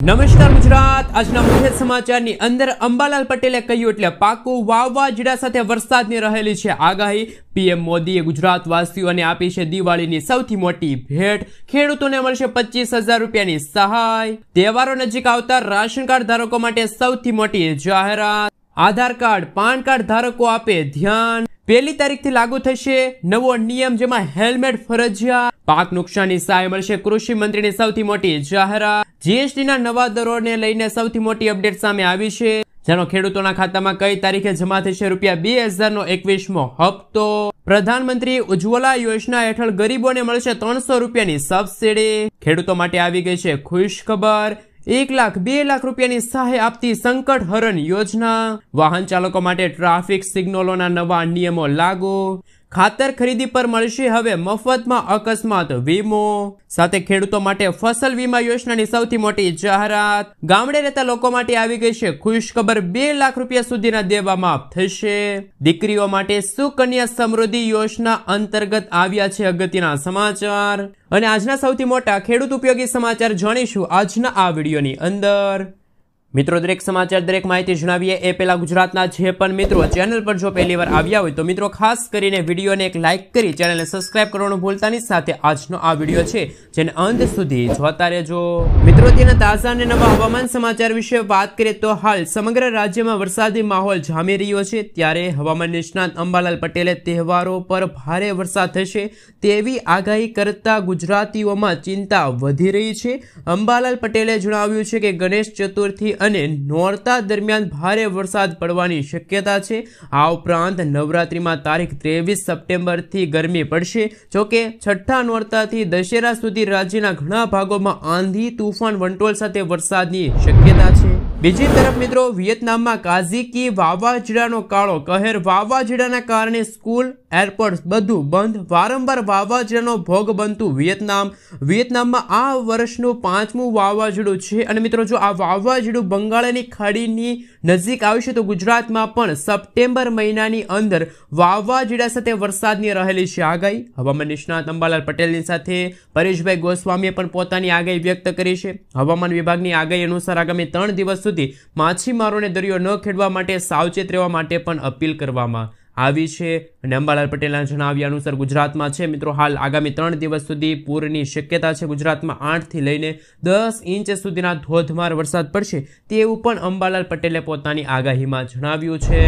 નમસ્કાર ગુજરાત, આજના મુખ્ય સમાચારની અંદર અંબાલાલ પટેલે કહ્યું એટલે પાકું, વાવાઝોડા સાથે વરસાદની રહેલી છે આગાહી। પીએમ મોદીએ ગુજરાતવાસીઓને આપી છે દિવાળીની સૌથી મોટી ભેટ, ખેડૂતોને મળશે 25,000 રૂપિયાની સહાય। તહેવારો નજીક આવતા રાશન કાર્ડ ધારકો માટે સૌથી મોટી જાહેરાત, આધાર કાર્ડ પાન કાર્ડ ધારકો આપે ધ્યાન। 1લી તારીખથી લાગુ થશે નવો નિયમ, જેમાં હેલ્મેટ ફરજિયાત। પાક નુકસાનની સહાય મળશે, કૃષિ મંત્રીની સૌથી મોટી જાહેરાત। જીએસટીના નવા દરોને લઈને સૌથી મોટી અપડેટ સામે આવી છે, જેનો ખેડૂતોના ખાતામાં કઈ તારીખે જમા થશે ₹2,000નો 21મો હપ્તો। પ્રધાનમંત્રી ઉજ્જવલા યોજના હેઠળ ગરીબોને મળશે 300 રૂપિયાની સબસિડી। ખેડૂતો માટે આવી ગઈ છે ખુશ ખબર, 1 લાખ 2 લાખ રૂપિયાની સહાય આપતી સંકટ હરણ યોજના। વાહન ચાલકો માટે ટ્રાફિક સિગ્નલોના નવા નિયમો લાગુ। ખાતર ખરીદી પર મળશે હવે મફતમાં અકસ્માત વીમો। સાથે ખેડૂતો માટે ફસલ વીમા યોજનાની સૌથી મોટી જાહેરાત। ગામડે રહેતા લોકો માટે આવી ગઈ છે ખુશ ખબર, 2 લાખ રૂપિયા સુધીના દેવા માફ થશે। દીકરીઓ માટે સુકન્યા સમૃદ્ધિ યોજના અંતર્ગત આવ્યા છે અગત્યના સમાચાર। અને આજના સૌથી મોટા ખેડૂત ઉપયોગી સમાચાર જાણીશું આજના આ વિડીયોની અંદર। મિત્રો, દરેક સમાચાર દરેક માહિતી જણાવીએ એ પહેલા ગુજરાતના જે પણ મિત્રો ચેનલ પર જો પહેલી વાર આવ્યા હોય તો મિત્રો ખાસ કરીને વિડીયોને એક લાઇક કરી ચેનલને સબસ્ક્રાઇબ કરવાનું ભૂલતા નહીં। સાથે આજનો આ વિડીયો છે જેને અંત સુધી જોતા રહેજો। મિત્રો, તેના તાજા અને નવા હવામાન સમાચાર વિશે વાત કરીએ તો હાલ સમગ્ર રાજ્યમાં વરસાદી માહોલ જામી રહ્યો છે, ત્યારે હવામાન નિષ્ણાત અંબાલાલ પટેલે તહેવારો પર ભારે વરસાદ થશે તેવી આગાહી કરતા ગુજરાતીઓમાં ચિંતા વધી રહી છે। અંબાલાલ પટેલે જણાવ્યું છે કે ગણેશ ચતુર્થી અને નોરતા દરમિયાન ભારે વરસાદ પડવાની શક્યતા છે। આ ઉપરાંત નવરાત્રીમાં તારીખ 23 સપ્ટેમ્બરથી ગરમી પડશે। જોકે છઠ્ઠા નોરતાથી દશેરા સુધી રાજ્યના ઘણા ભાગોમાં આંધી તૂફાન વંટોળ સાથે વરસાદની શક્યતા છે। બીજી તરફ મિત્રો, વિયેતનામમાં કાઝિકી વાવાઝોડાનો કાળો કહેર, વાવાઝોડાના કારણે સ્કૂલ એરપોર્ટ બધું બંધ, વારંવાર વાવાઝોડાનો ભોગ બનતું વિયેતનામમાં આ વર્ષનું 5મું વાવાઝોડું છે। અને મિત્રો, જો આ વાવાઝોડું બંગાળની ખાડીની નજીક આવશે તો ગુજરાતમાં પણ સપ્ટેમ્બર મહિનાની અંદર વાવાઝોડા સાથે વરસાદની રહેલી છે આગાહી। હવામાન નિષ્ણાત અંબાલાલ પટેલની સાથે પરેશભાઈ ગોસ્વામીએ પણ પોતાની આગાહી વ્યક્ત કરી છે। હવામાન વિભાગની આગાહી અનુસાર આગામી 3 દિવસ સુધી માછીમારોને દરિયો ન ખેડવા માટે સાવચેત રહેવા માટે પણ અપીલ કરવામાં આવી છે। અને અંબાલાલ પટેલના જણાવ્યા અનુસાર ગુજરાતમાં છે મિત્રો હાલ આગામી 3 દિવસ સુધી પૂરની શક્યતા છે। ગુજરાતમાં 8 થી લઈને 10 ઇંચ સુધીના ધોધમાર વરસાદ પડશે તેવું પણ અંબાલાલ પટેલે પોતાની આગાહીમાં જણાવ્યું છે।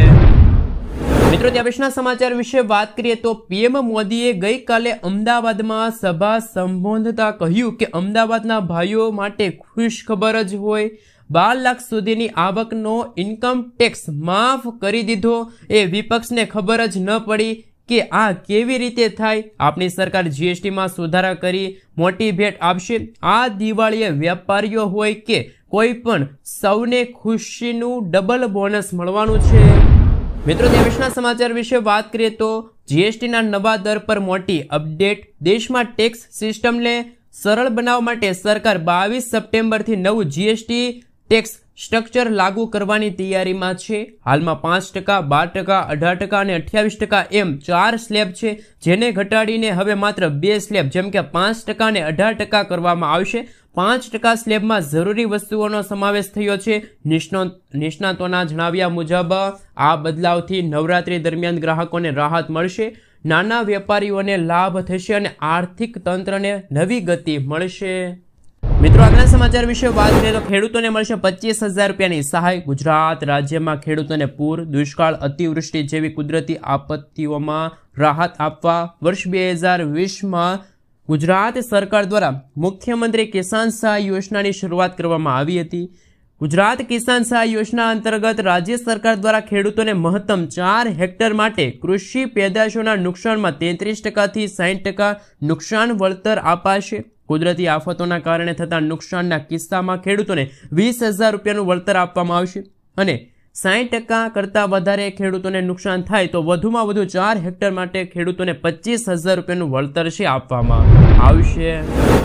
મિત્રો, ત્યાં પછીના સમાચાર વિશે વાત કરીએ તો પીએમ મોદીએ ગઈકાલે અમદાવાદમાં સભા સંબોધતા કહ્યું કે અમદાવાદના ભાઈઓ માટે ખુશ ખબર જ હોય, 12 લાખ સુધીની આવકનો ઇન્કમ ટેક્સ માફ કરી દીધો। એ વિપક્ષને ખબર જ ન પડી કે આ કેવી રીતે થાય। આપણી સરકાર જીએસટીમાં સુધારા કરી મોટી ભેટ આપશે। આ દિવાળીએ વેપારીઓ હોય કે કોઈ પણ સૌને ખુશીનું ડબલ બોનસ મળવાનું છે। મિત્રો, દેશના સમાચાર વિશે વાત કરીએ તો જીએસટીના નવા દર પર મોટી અપડેટ। દેશમાં ટેક્સ સિસ્ટમને સરળ બનાવવા માટે સરકાર 22 સપ્ટેમ્બરથી નવું જીએસટી ટેક્સ સ્ટ્રક્ચર લાગુ કરવાની તૈયારીમાં છે। હાલમાં 5%, 12%, 18% અને 28% એમ 4 સ્લેબ છે, જેને ઘટાડીને હવે માત્ર 2 સ્લેબ જેમ કે 5% અને 18% કરવામાં આવશે। 5% સ્લેબમાં જરૂરી વસ્તુઓનો સમાવેશ થયો છે। નિષ્ણાતોના જણાવ્યા મુજબ આ બદલાવથી નવરાત્રી દરમિયાન ગ્રાહકોને રાહત મળશે, નાના વેપારીઓને લાભ થશે અને આર્થિક તંત્રને નવી ગતિ મળશે। મિત્રો, આગળના સમાચાર વિશે વાત કરીએ તો ખેડૂતોને મળશે 25,000 રૂપિયાની સહાય। ગુજરાત રાજ્યમાં ખેડૂતોને પૂર, દુષ્કાળ, અતિવૃષ્ટિ જેવી કુદરતી આપત્તિઓમાં રાહત આપવા વર્ષ 2020માં ગુજરાત સરકાર દ્વારા મુખ્યમંત્રી કિસાન સહાય યોજનાની શરૂઆત કરવામાં આવી હતી। ગુજરાત કિસાન સહાય યોજના અંતર્ગત રાજ્ય સરકાર દ્વારા ખેડૂતોને મહત્તમ 4 હેક્ટર માટે કૃષિ પેદાશોના નુકસાનમાં 33% થી 60% નુકસાન વળતર અપાશે। કુદરતી આફતોના કારણે થતા નુકસાનના કિસ્સામાં ખેડૂતોને 20,000 રૂપિયાનું વળતર આપવામાં આવશે અને 60% કરતાં વધારે ખેડૂતોને નુકસાન થાય તો વધુમાં વધુ 4 હેક્ટર માટે ખેડૂતોને 25,000 રૂપિયાનું વળતર છે આપવામાં આવશે।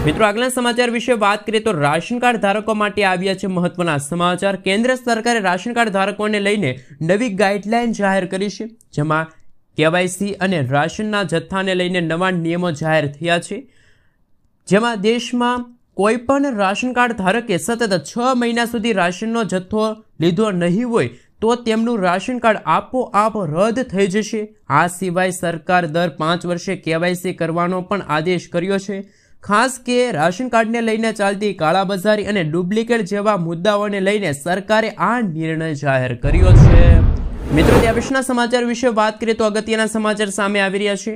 મિત્રો, આગળના સમાચાર વિશે વાત કરીએ તો રાશન કાર્ડ ધારકો માટે આવ્યા છે મહત્વના સમાચાર। કેન્દ્ર સરકારે રાશન કાર્ડ ધારકોને લઈને નવી ગાઈડલાઈન જાહેર કરી છે, જેમાં કેવાયસી અને રાશનના જથ્થાને લઈને નવા નિયમો જાહેર થયા છે, જેમાં દેશમાં કોઈ પણ રાશન કાર્ડ ધારકે સતત 6 મહિના સુધી રાશનનો જથ્થો લીધો નહીં હોય તો તેમનું રાશન કાર્ડ આપોઆપ રદ થઈ જશે। આ સિવાય સરકાર દર 5 વર્ષે KYC કરવાનો પણ આદેશ કર્યો છે। ખાસ કે રાશન કાર્ડને લઈને ચાલતી કાળાબજારી અને ડુપ્લિકેટ જેવા મુદ્દાઓને લઈને સરકારે આ નિર્ણય જાહેર કર્યો છે। મિત્રો, ત્યાં વિશેના સમાચાર વિશે વાત કરીએ તો અગત્યના સમાચાર સામે આવી રહ્યા છે।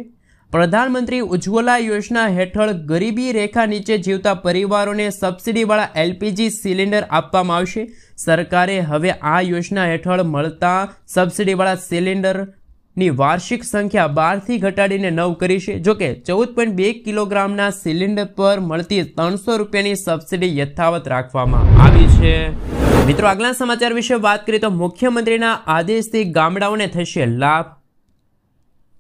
પ્રધાનમંત્રી ઉજ્જવલા યોજના હેઠળ ગરીબી રેખા નીચે જીવતા પરિવારોને સબસિડીવાળા LPG સિલિન્ડર આપવામાં આવશે। સરકારે હવે આ યોજના હેઠળ મળતા સબસિડીવાળા સિલિન્ડરની વાર્ષિક સંખ્યા 12 થી ઘટાડીને 9 કરી છે। જોકે 14.2 કિલોગ્રામના સિલિન્ડર પર મળતી 300 રૂપિયાની સબસિડી યથાવત રાખવામાં આવી છે। મિત્રો, આગલા સમાચાર વિશે વાત કરીએ તો મુખ્યમંત્રીના આદેશથી ગામડાઓને થશે લાભ।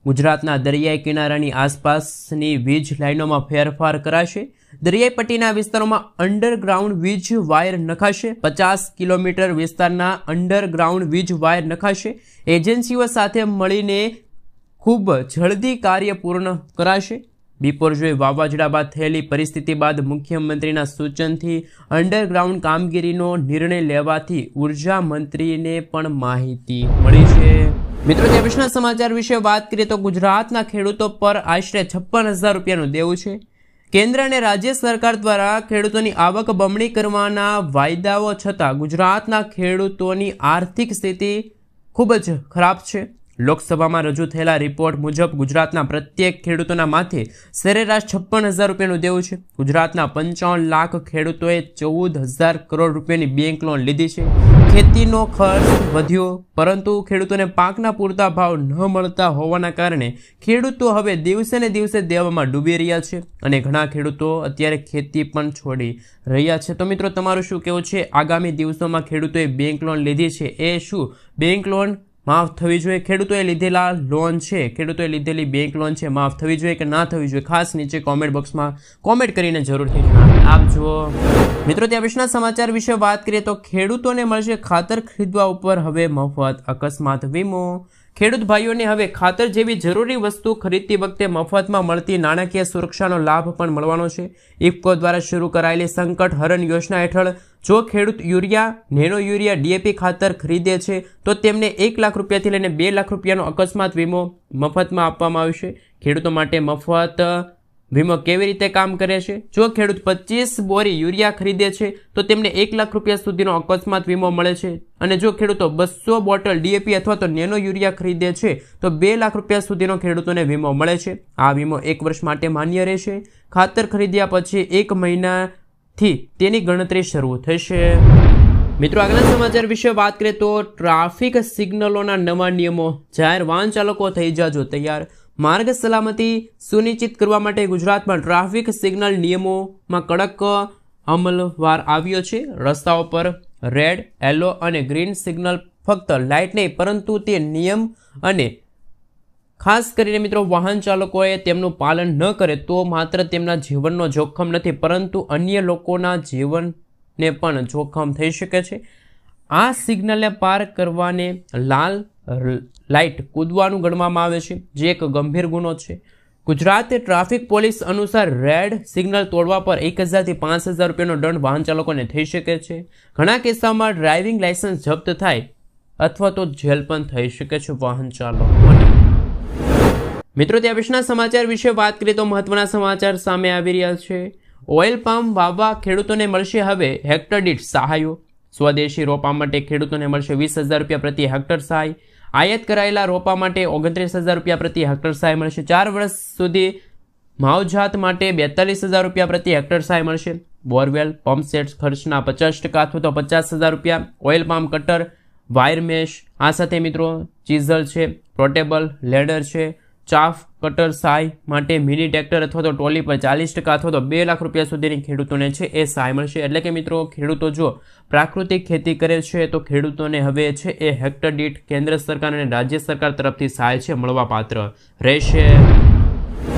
ગુજરાતના દરિયાઈ કિનારાની આસપાસની વીજ લાઇનોમાં ફેરફાર કરાશે। દરિયાઈ પટ્ટીના વિસ્તારોમાં અંડરગ્રાઉન્ડ વીજ વાયર નખાશે। 50 કિલોમીટર વિસ્તારના અંડરગ્રાઉન્ડ વીજ વાયર નખાશે। એજન્સીઓ સાથે મળીને ખૂબ જલ્દી કાર્ય પૂર્ણ કરાશે। બિપોરજોય વાવાઝોડા બાદ થયેલી પરિસ્થિતિ બાદ મુખ્યમંત્રીના સૂચનથી અંડરગ્રાઉન્ડ કામગીરીનો નિર્ણય લેવાથી ઉર્જા મંત્રીને પણ માહિતી મળી છે। મિત્રો, ત્યાં વિશેના સમાચાર વિશે વાત કરીએ તો ગુજરાતના ખેડૂતો પર આશરે 56,000 રૂપિયાનું દેવું છે। કેન્દ્ર અને રાજ્ય સરકાર દ્વારા ખેડૂતોની આવક બમણી કરવાના વાયદાઓ છતાં ગુજરાતના ખેડૂતોની આર્થિક સ્થિતિ ખૂબ જ ખરાબ છે। લોકસભામાં રજૂ થયેલા રિપોર્ટ મુજબ ગુજરાતના પ્રત્યેક ખેડૂતોના માથે સરેરાશ 56,000 રૂપિયાનું દેવું છે। ગુજરાતના 55 લાખ ખેડૂતોએ 14,000 કરોડ રૂપિયાની બેંક લોન લીધી છે। ખેતીનો ખર્ચ વધ્યો, પરંતુ ખેડૂતોને પાકના પૂરતા ભાવ ન મળતા હોવાના કારણે ખેડૂતો હવે દિવસે ને દિવસે દેવામાં ડૂબી રહ્યા છે અને ઘણા ખેડૂતો અત્યારે ખેતી પણ છોડી રહ્યા છે। તો મિત્રો, તમારું શું કહેવું છે? આગામી દિવસોમાં ખેડૂતોએ બેંક લોન લીધી છે, એ શું બેંક લોન માફ થવી જોઈએ? ખેડૂતોએ લીધેલા લોન છે, ખેડૂતોએ લીધેલી બેંક લોન છે, માફ થવી જોઈએ કે ના થવી જોઈએ? ખાસ નીચે કોમેન્ટ બોક્સમાં કોમેન્ટ કરીને જરૂરથી જણાવી આપજો। મિત્રો, ત્યાં વિશેના સમાચાર વિશે વાત કરીએ તો ખેડૂતોને મળશે ખાતર ખરીદવા ઉપર હવે મફત અકસ્માત વીમો। ખેડૂત ભાઈઓને હવે ખાતર જેવી જરૂરી વસ્તુ ખરીદતી વખતે મફતમાં મળતી નાણાકીય સુરક્ષાનો લાભ પણ મળવાનો છે। ઇફકો દ્વારા શરૂ કરાયેલી સંકટ હરણ યોજના હેઠળ જો ખેડૂત યુરિયા, નેનો યુરિયા, DAP ખાતર ખરીદે છે તો તેમને 1 લાખ રૂપિયાથી લઈને 2 લાખ રૂપિયાનો અકસ્માત વીમો મફતમાં આપવામાં આવશે। ખેડૂતો માટે મફત વીમો કેવી રીતે કામ કરે છે? જો ખેડૂત 25 બોરી યુરિયા ખરીદે છે તો તેમને 1 લાખ રૂપિયા સુધીનો અકસ્માત વીમો મળે છે અને જો ખેડૂતો 200 બોટલ DAP અથવા તો નેનો યુરિયા ખરીદે છે તો 2 લાખ રૂપિયા સુધીનો ખેડૂતોને વીમો મળે છે। આ વીમો 1 વર્ષ માટે માન્ય રહેશે। ખાતર ખરીદ્યા પછી 1 મહિનાથી તેની ગણતરી શરૂ થશે। મિત્રો, આગળના સમાચાર વિશે વાત કરીએ તો ટ્રાફિક સિગ્નલોના નવા નિયમો જાહેર। વાહન ચાલકો થઈ જાજો તૈયાર। માર્ગ સલામતી સુનિશ્ચિત કરવા માટે ગુજરાતમાં ટ્રાફિક સિગ્નલ નિયમોમાં કડક અમલવાર આવ્યો છે। રસ્તાઓ પર રેડ, યલો અને ગ્રીન સિગ્નલ ફક્ત લાઇટ નહીં પરંતુ તે નિયમ અને ખાસ કરીને મિત્રો વાહન ચાલકોએ તેમનું પાલન ન કરે તો માત્ર તેમના જીવનનો જોખમ નથી પરંતુ અન્ય લોકોના જીવનને પણ જોખમ થઈ શકે છે। આ સિગ્નલને પાર કરવાને લાલ લાઇટ કૂદવાનું ગણવામાં આવે છે, જે એક ગંભીર ગુનો છે। ગુજરાત ટ્રાફિક પોલીસ અનુસાર રેડ સિગ્નલ તોડવા પર 1,000 થી 5,000 રૂપિયાનો દંડ વાહન ચાલકોને થઈ શકે છે। ઘણા કિસ્સામાં ડ્રાઇવિંગ લાયસન્સ જપ્ત થાય અથવા તો જેલ પણ થઈ શકે છે વાહન ચાલકોને। મિત્રો, ત્યાં વિશેના સમાચાર વિશે વાત કરીએ તો મહત્વના સમાચાર સામે આવી રહ્યા છે। ઓઇલ પામ વાવવા ખેડૂતોને મળશે હવે હેક્ટર દીઠ સહાયો। સ્વદેશી રોપા માટે ખેડૂતોને મળશે 20,000 રૂપિયા પ્રતિ હેક્ટર સહાય। આયાત કરાયેલા રોપા માટે 29,000 રૂપિયા પ્રતિ હેક્ટર સહાય મળશે। 4 વર્ષ સુધી માવજાત માટે 42,000 રૂપિયા પ્રતિ હેક્ટર સહાય મળશે। બોરવેલ પંપ સેટ ખર્ચના 50% અથવા તો 50,000 રૂપિયા। Oil palm cutter, wire mesh, આ સાથે મિત્રો ચીઝલ છે, પોર્ટેબલ લેડર છે, ચાફ કટર સહાય માટે મિની ટ્રેક્ટર અથવા તો ટ્રોલી પર 40% અથવા તો 2 લાખ રૂપિયા સુધીની ખેડૂતોને છે એ સહાય મળશે। એટલે કે મિત્રો ખેડૂતો જો પ્રાકૃતિક ખેતી કરે છે તો ખેડૂતોને હવે છે એ હેક્ટર દીઠ કેન્દ્ર સરકાર અને રાજ્ય સરકાર તરફથી સહાય છે મળવા પાત્ર રહેશે।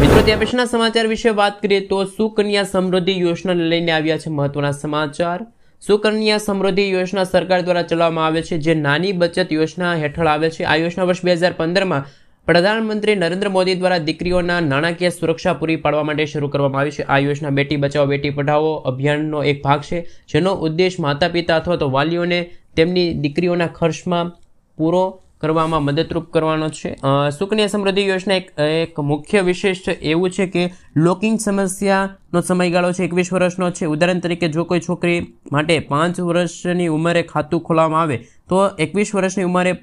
મિત્રો, ત્યાં પછીના સમાચાર વિશે વાત કરીએ તો સુકન્યા સમૃદ્ધિ યોજનાને લઈને આવ્યા છે મહત્વના સમાચાર। સુકન્યા સમૃદ્ધિ યોજના સરકાર દ્વારા ચલાવવામાં આવે છે, જે નાની બચત યોજના હેઠળ આવે છે। આ યોજના વર્ષ 2015માં પ્રધાનમંત્રી નરેન્દ્ર મોદી દ્વારા દીકરીઓના નાણાકીય સુરક્ષા પૂરી પાડવા માટે શરૂ કરવામાં આવી છે. આ યોજના બેટી બચાવો બેટી પઢાઓ અભિયાનનો એક ભાગ છે, જેનો ઉદ્દેશ માતા પિતા અથવા તો વાલીઓને તેમની દીકરીઓના ખર્ચમાં પૂરો કરવામાં મદદરૂપ કરવાનો છે. સુકન્યા સમૃદ્ધિ યોજના એક મુખ્ય વિશેષ એવું છે કે લોકિંગ સમસ્યાનો સમયગાળો છે 21 વર્ષનો છે. ઉદાહરણ તરીકે જો કોઈ છોકરી માટે 5 વર્ષની ઉંમરે ખાતું ખોલવામાં આવે તો 21 વર્ષની ઉંમરે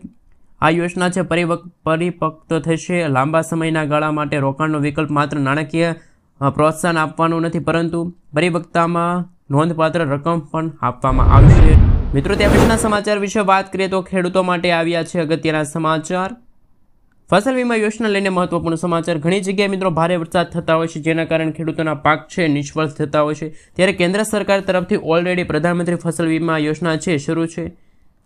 આ યોજના છે પરિપક્વ થશે. લાંબા સમયના ગાળા માટે રોકાણનો વિકલ્પ માત્ર નાણાકીય પ્રોત્સાહન આપવાનું નથી, પરંતુ પરિપક્વતામાં નોંધપાત્ર રકમ પણ આપવામાં આવશે. મિત્રો, ત્યાં પછીના સમાચાર વિશે વાત કરીએ તો ખેડૂતો માટે આવ્યા છે અગત્યના સમાચાર. ફસલ વીમા યોજના લઈને મહત્વપૂર્ણ સમાચાર. ઘણી જગ્યાએ મિત્રો ભારે વરસાદ થતા હોય છે, જેના કારણે ખેડૂતોના પાક છે નિષ્ફળ થતા હોય છે. ત્યારે કેન્દ્ર સરકાર તરફથી ઓલરેડી પ્રધાનમંત્રી ફસલ વીમા યોજના છે શરૂ છે.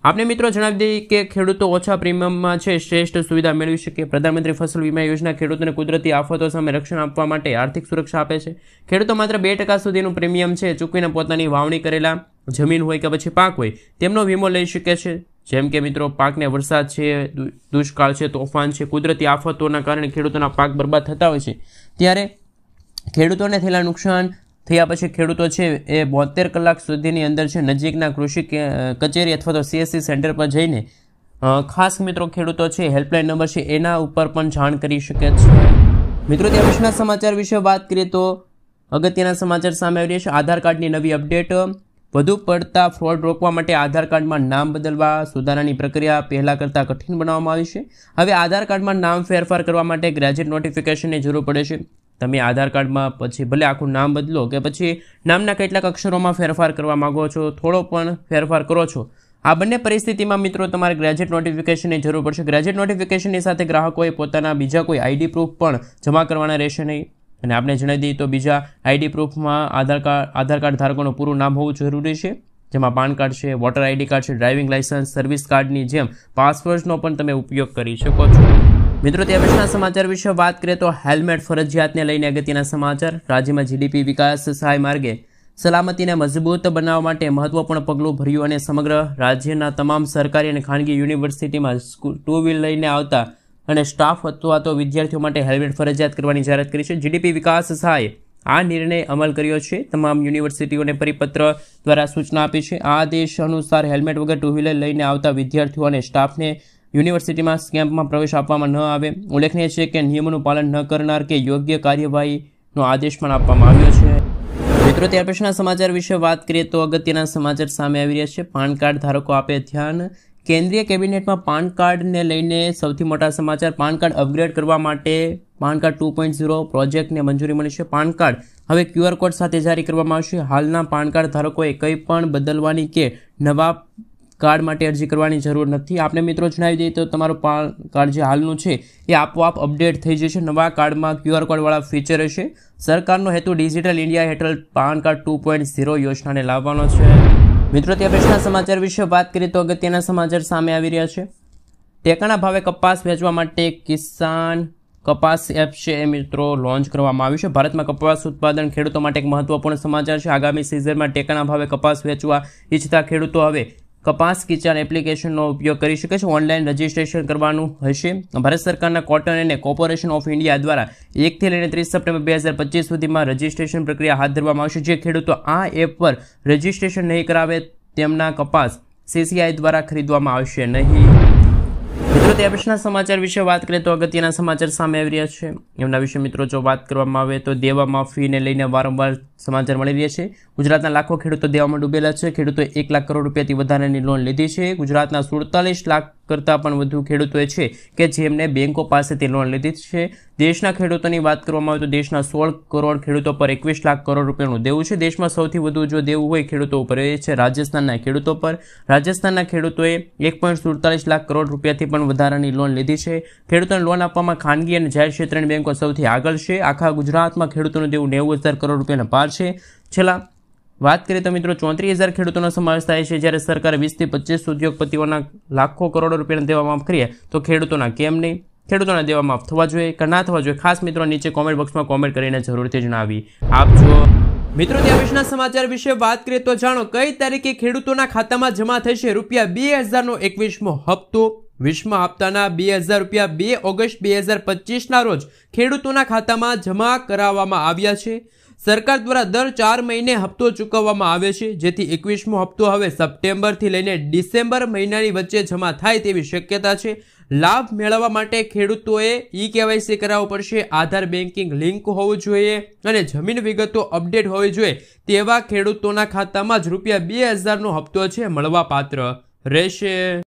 આપણે મિત્રો જણાવી દઈએ કે ખેડૂતો ઓછા પ્રીમિયમમાં છે શ્રેષ્ઠ સુવિધા મેળવી શકે. પ્રધાનમંત્રી ફસલ વીમા યોજના ખેડૂતોને કુદરતી આફતો સામે રક્ષણ આપવા માટે આર્થિક સુરક્ષા આપે છે. ખેડૂતો માત્ર 2% સુધીનું પ્રીમિયમ છે ચૂકવીને પોતાની વાવણી કરેલા જમીન હોય કે પછી પાક હોય તેમનો વીમો લઈ શકે છે. જેમ કે મિત્રો પાકને વરસાદ છે, દુષ્કાળ છે, તોફાન છે, કુદરતી આફતોના કારણે ખેડૂતોના પાક બરબાદ થતા હોય છે, ત્યારે ખેડૂતોને થયેલા નુકસાન થયા પછી ખેડૂતો છે એ 72 કલાક સુધીની અંદર છે નજીકના કૃષિ કચેરી અથવા તો CSC સેન્ટર પર જઈને ખાસ મિત્રો ખેડૂતો છે હેલ્પલાઇન નંબર છે એના ઉપર પણ જાણ કરી શકે છે. મિત્રો, ત્યાં પછીના સમાચાર વિશે વાત કરીએ તો અગત્યના સમાચાર સામે આવી રહ્યા છે. આધાર કાર્ડની નવી અપડેટ. વધુ પડતા ફ્રોડ રોકવા માટે આધાર કાર્ડમાં નામ બદલવા સુધારાની પ્રક્રિયા પહેલાં કરતાં કઠિન બનાવવામાં આવી છે. હવે આધાર કાર્ડમાં નામ ફેરફાર કરવા માટે ગ્રેજ્યુએટ નોટિફિકેશનની જરૂર પડે છે. તમે આધાર કાર્ડમાં પછી ભલે આખું નામ બદલો કે પછી નામના કેટલાક અક્ષરોમાં ફેરફાર કરવા માગો છો, થોડો પણ ફેરફાર કરો છો, આ બંને પરિસ્થિતિમાં મિત્રો તમારે ગ્રેજ્યુએટ નોટિફિકેશનની જરૂર પડશે. ગ્રેજ્યુએટ નોટિફિકેશનની સાથે ગ્રાહકોએ પોતાના બીજા કોઈ ID પ્રૂફ પણ જમા કરવાના રહેશે નહીં. અને આપણે જણાવી દઈએ તો બીજા ID પ્રૂફમાં આધાર કાર્ડ ધારકોનું પૂરું નામ હોવું જરૂરી છે, જેમાં પાન કાર્ડ છે, વોટર ID કાર્ડ છે, ડ્રાઇવિંગ લાયસન્સ, સર્વિસ કાર્ડની જેમ પાસવર્ડનો પણ તમે ઉપયોગ કરી શકો છો. મિત્રો, ત્યાં પછીના સમાચાર વિશે વાત કરીએ તો હેલ્મેટ ફરજિયાતને લઈને અગત્યના સમાચાર. રાજ્યમાં GDP વિકાસ સહાય માર્ગે સલામતીને મજબૂત બનાવવા માટે મહત્વપૂર્ણ પગલું ભર્યું અને સમગ્ર રાજ્યના તમામ સરકારી અને ખાનગી યુનિવર્સિટીમાં 2 વ્હીલ લઈને આવતા અને સ્ટાફ અથવા તો વિદ્યાર્થીઓ માટે હેલ્મેટ ફરજિયાત કરવાની જાહેરાત કરી છે. GDP વિકાસ સહાય આ નિર્ણય અમલ કર્યો છે. તમામ યુનિવર્સિટીઓને પરિપત્ર દ્વારા સૂચના આપી છે. આ આદેશ અનુસાર હેલ્મેટ વગર 2 વ્હીલર લઈને આવતા વિદ્યાર્થીઓ અને સ્ટાફને યુનિવર્સિટીમાં કેમ્પમાં પ્રવેશ આપવામાં ન આવે. ઉલ્લેખનીય છે કે નિયમોનું પાલન ન કરનાર કે યોગ્ય કાર્યવાહીનો આદેશ પણ આપવામાં આવ્યો છે. મિત્રો, ત્યાર પછીના સમાચાર વિશે વાત કરીએ તો અગત્યના સમાચાર સામે આવી રહ્યા છે. પાન કાર્ડ ધારકો આપે ધ્યાન. કેન્દ્રીય કેબિનેટમાં પાન કાર્ડને લઈને સૌથી મોટા સમાચાર. પાન કાર્ડ અપગ્રેડ કરવા માટે પાન કાર્ડ 2.0 પ્રોજેક્ટને મંજૂરી મળી છે. પાન કાર્ડ હવે QR કોડ સાથે જારી કરવામાં આવશે. હાલના પાન કાર્ડ ધારકોએ કંઈ પણ બદલવાની કે નવા કાર્ડ માટે અરજી કરવાની જરૂર નથી. આપણે મિત્રો જણાવી દઈએ તો તમારું પાન કાર્ડ જે હાલનું છે એ આપોઆપ અપડેટ થઈ જશે. નવા કાર્ડમાં QR કોડવાળા ફીચર હશે. સરકારનો હેતુ ડિજિટલ ઇન્ડિયા હેઠળ પાન કાર્ડ 2.0 યોજનાને લાવવાનો છે. મિત્રો, ત્યાં પછીના સમાચાર વિશે વાત કરીએ તો અગત્યના સમાચાર સામે આવી રહ્યા છે. ટેકાના ભાવે કપાસ વેચવા માટે કિસાન કપાસ એપ છે એ મિત્રો લોન્ચ કરવામાં આવ્યું છે. ભારતમાં કપાસ ઉત્પાદન ખેડૂતો માટે એક મહત્વપૂર્ણ સમાચાર છે. આગામી સિઝનમાં ટેકાના ભાવે કપાસ વેચવા ઈચ્છતા ખેડૂતો હવે કપાસ કિસાન એપ્લિકેશનનો ઉપયોગ કરી શકે છે. ઓનલાઈન રજીસ્ટ્રેશન કરવાનું હશે. ભારત સરકારના કોટન અને કોર્પોરેશન ઓફ ઇન્ડિયા દ્વારા 1 થી લઈને 30 સપ્ટેમ્બર 2025 સુધીમાં રજીસ્ટ્રેશન પ્રક્રિયા હાથ ધરવામાં આવશે. જે ખેડૂતો આ એપ પર રજીસ્ટ્રેશન નહીં કરાવે તેમના કપાસ CCI દ્વારા ખરીદવામાં આવશે નહીં. મિત્રો, ત્યાં પછીના સમાચાર વિશે વાત કરીએ તો અગત્યના સમાચાર સામે આવી રહ્યા છે. એમના વિશે મિત્રો જો વાત કરવામાં આવે તો દેવા માફીને લઈને વારંવાર સમાચાર મળી રહ્યા છે. ગુજરાતના લાખો ખેડૂતો દેવામાં ડૂબેલા છે. ખેડૂતોએ 1 લાખ કરોડ રૂપિયાથી વધારાની લોન લીધી છે. ગુજરાતના 47 લાખ કરતાં પણ વધુ ખેડૂતોએ છે કે જેમને બેંકો પાસેથી લોન લીધી છે. દેશના ખેડૂતોની વાત કરવામાં આવે તો દેશના 16 કરોડ ખેડૂતો પર 21 લાખ કરોડ રૂપિયાનું દેવું છે. દેશમાં સૌથી વધુ જો દેવું હોય ખેડૂતો ઉપર એ છે રાજસ્થાનના ખેડૂતો પર. રાજસ્થાનના ખેડૂતોએ 1.47 લાખ કરોડ રૂપિયાથી પણ વધારાની લોન લીધી છે. ખેડૂતોને લોન આપવામાં ખાનગી અને જાહેર ક્ષેત્રની બેંકો સૌથી આગળ છે. આખા ગુજરાતમાં ખેડૂતોનું દેવું 90,000 કરોડ રૂપિયાના પાર છે. છેલ્લા વાત કરીએ તો મિત્રો 34,000 ખેડૂતોનો સમાવેશ થાય છે. જ્યારે સરકારે 20 થી 25 ઉદ્યોગપતિઓના લાખો કરોડો રૂપિયાના દેવા માફ કરીએ તો ખેડૂતોના કેમ નહીં? ખેડૂતોના દેવા માફ થવા જોઈએ કે ના થવા જોઈએ? ખાસ મિત્રો નીચે કોમેન્ટ બોક્સમાં કોમેન્ટ કરીને જરૂરથી જણાવી આપજો. મિત્રો, ત્યાં પછીના સમાચાર વિશે વાત કરીએ તો જાણો કઈ તારીખે ખેડૂતોના ખાતામાં જમા થશે ₹2,000નો 21મો હપ્તો. 20મા હપ્તાના 2000 રૂપિયા 2 ઓગસ્ટ 2025ના રોજ ખેડૂતોના ખાતામાં જમા કરાવવામાં આવ્યા છે. સરકાર દ્વારા દર 4 મહિને હપ્તો ચૂકવવામાં આવે છે, જેથી 21મો હપ્તો હવે સપ્ટેમ્બરથી લઈને ડિસેમ્બર મહિનાની વચ્ચે જમા થાય તેવી શક્યતા છે. લાભ મેળવવા માટે ખેડૂતોએ ઈ-કેવાયસી કરાવવું પડશે, આધાર બેન્કિંગ લિંક હોવું જોઈએ અને જમીન વિગતો અપડેટ હોવી જોઈએ. તેવા ખેડૂતોના ખાતામાં જ રૂપિયા 2000નો હપ્તો છે મળવાપાત્ર રહેશે.